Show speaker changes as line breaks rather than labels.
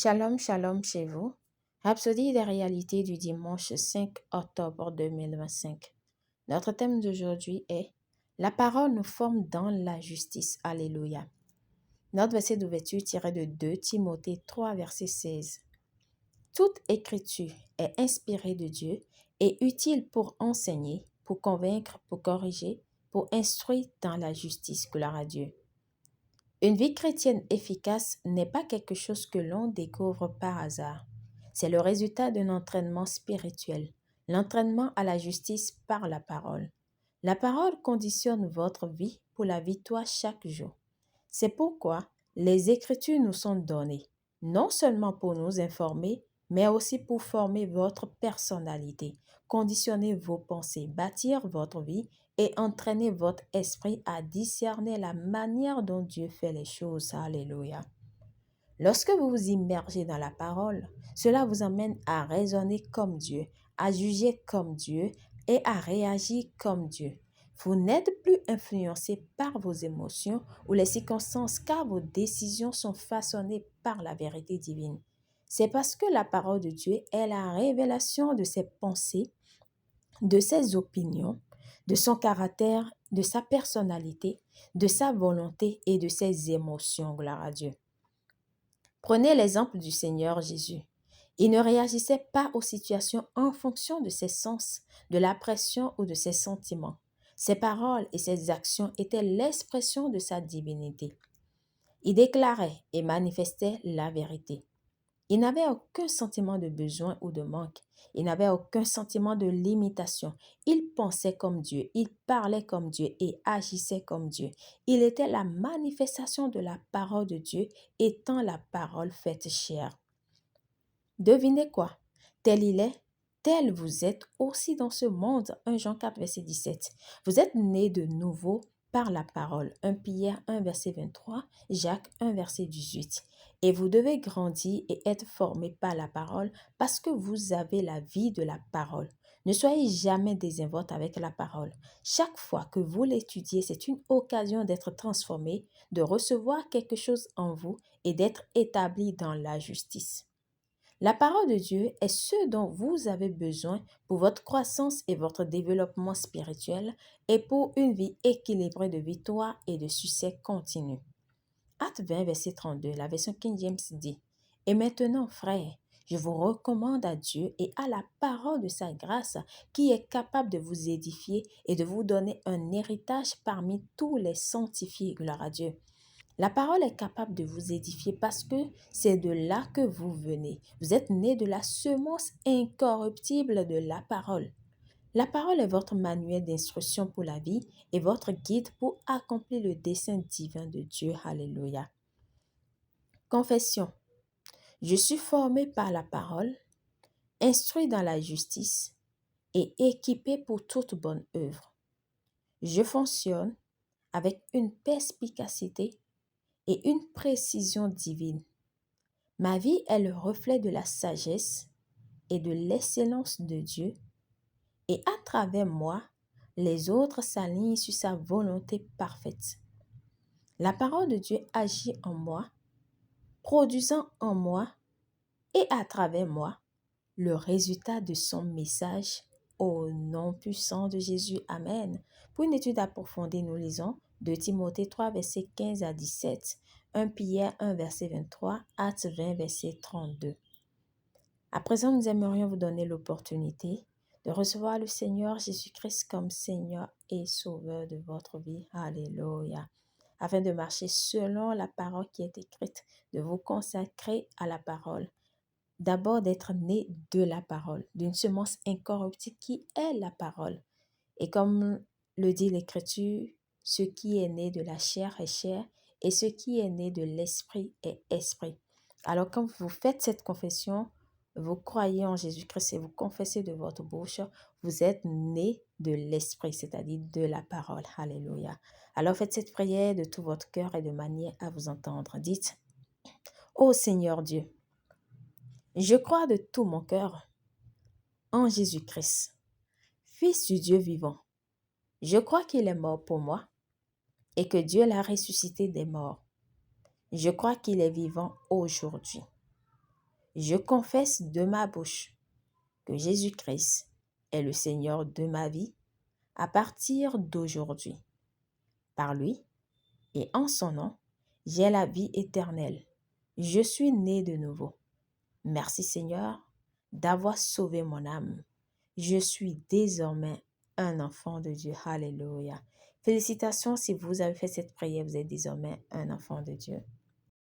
Shalom, shalom chez vous. Rhapsodie des réalités du dimanche 5 octobre 2025. Notre thème d'aujourd'hui est La parole nous forme dans la justice. Alléluia. Notre verset d'ouverture tiré de 2 Timothée 3, verset 16. Toute écriture est inspirée de Dieu et utile pour enseigner, pour convaincre, pour corriger, pour instruire dans la justice. Gloire à Dieu. Une vie chrétienne efficace n'est pas quelque chose que l'on découvre par hasard. C'est le résultat d'un entraînement spirituel, l'entraînement à la justice par la parole. La parole conditionne votre vie pour la victoire chaque jour. C'est pourquoi les Écritures nous sont données, non seulement pour nous informer, mais aussi pour former votre personnalité, conditionner vos pensées, bâtir votre vie et entraîner votre esprit à discerner la manière dont Dieu fait les choses. Alléluia. Lorsque vous vous immergez dans la parole, cela vous amène à raisonner comme Dieu, à juger comme Dieu et à réagir comme Dieu. Vous n'êtes plus influencé par vos émotions ou les circonstances car vos décisions sont façonnées par la vérité divine. C'est parce que la parole de Dieu est la révélation de ses pensées, de ses opinions, de son caractère, de sa personnalité, de sa volonté et de ses émotions. Gloire à Dieu. Prenez l'exemple du Seigneur Jésus. Il ne réagissait pas aux situations en fonction de ses sens, de la pression ou de ses sentiments. Ses paroles et ses actions étaient l'expression de sa divinité. Il déclarait et manifestait la vérité. Il n'avait aucun sentiment de besoin ou de manque. Il n'avait aucun sentiment de limitation. Il pensait comme Dieu, il parlait comme Dieu et agissait comme Dieu. Il était la manifestation de la parole de Dieu, étant la parole faite chair. Devinez quoi? Tel il est, tel vous êtes aussi dans ce monde. 1 Jean 4, verset 17. Vous êtes nés de nouveau par la parole. 1 Pierre 1, verset 23, Jacques 1, verset 18. Et vous devez grandir et être formés par la parole parce que vous avez la vie de la parole. Ne soyez jamais désinvolte avec la parole. Chaque fois que vous l'étudiez, c'est une occasion d'être transformé, de recevoir quelque chose en vous et d'être établi dans la justice. La parole de Dieu est ce dont vous avez besoin pour votre croissance et votre développement spirituel et pour une vie équilibrée de victoire et de succès continu. Acte 20, verset 32, la version King James dit « Et maintenant, frères, je vous recommande à Dieu et à la parole de sa grâce qui est capable de vous édifier et de vous donner un héritage parmi tous les sanctifiés. » Gloire à Dieu. La parole est capable de vous édifier parce que c'est de là que vous venez. Vous êtes nés de la semence incorruptible de la parole. La parole est votre manuel d'instruction pour la vie et votre guide pour accomplir le dessein divin de Dieu. Alléluia. Confession. Je suis formé par la parole, instruit dans la justice et équipé pour toute bonne œuvre. Je fonctionne avec une perspicacité et une précision divine. Ma vie est le reflet de la sagesse et de l'excellence de Dieu, et à travers moi, les autres s'alignent sur sa volonté parfaite. La parole de Dieu agit en moi, produisant en moi et à travers moi le résultat de son message au nom puissant de Jésus. Amen. Pour une étude approfondie, nous lisons 2 Timothée 3, versets 15 à 17, 1 Pierre 1, verset 23, Actes 20, verset 32. À présent, nous aimerions vous donner l'opportunité de recevoir le Seigneur Jésus-Christ comme Seigneur et Sauveur de votre vie. Alléluia. Afin de marcher selon la parole qui est écrite, de vous consacrer à la parole. D'abord d'être né de la parole, d'une semence incorruptible qui est la parole. Et comme le dit l'Écriture, ce qui est né de la chair est chair et ce qui est né de l'esprit est esprit. Alors quand vous faites cette confession, vous croyez en Jésus-Christ et vous confessez de votre bouche, vous êtes né de l'esprit, c'est-à-dire de la parole. Alléluia. Alors faites cette prière de tout votre cœur et de manière à vous entendre. Dites, ô Seigneur Dieu, je crois de tout mon cœur en Jésus-Christ, Fils du Dieu vivant. Je crois qu'il est mort pour moi et que Dieu l'a ressuscité des morts. Je crois qu'il est vivant aujourd'hui. Je confesse de ma bouche que Jésus-Christ est le Seigneur de ma vie à partir d'aujourd'hui. Par lui et en son nom, j'ai la vie éternelle. Je suis né de nouveau. Merci Seigneur d'avoir sauvé mon âme. Je suis désormais un enfant de Dieu. Alléluia. Félicitations si vous avez fait cette prière, vous êtes désormais un enfant de Dieu.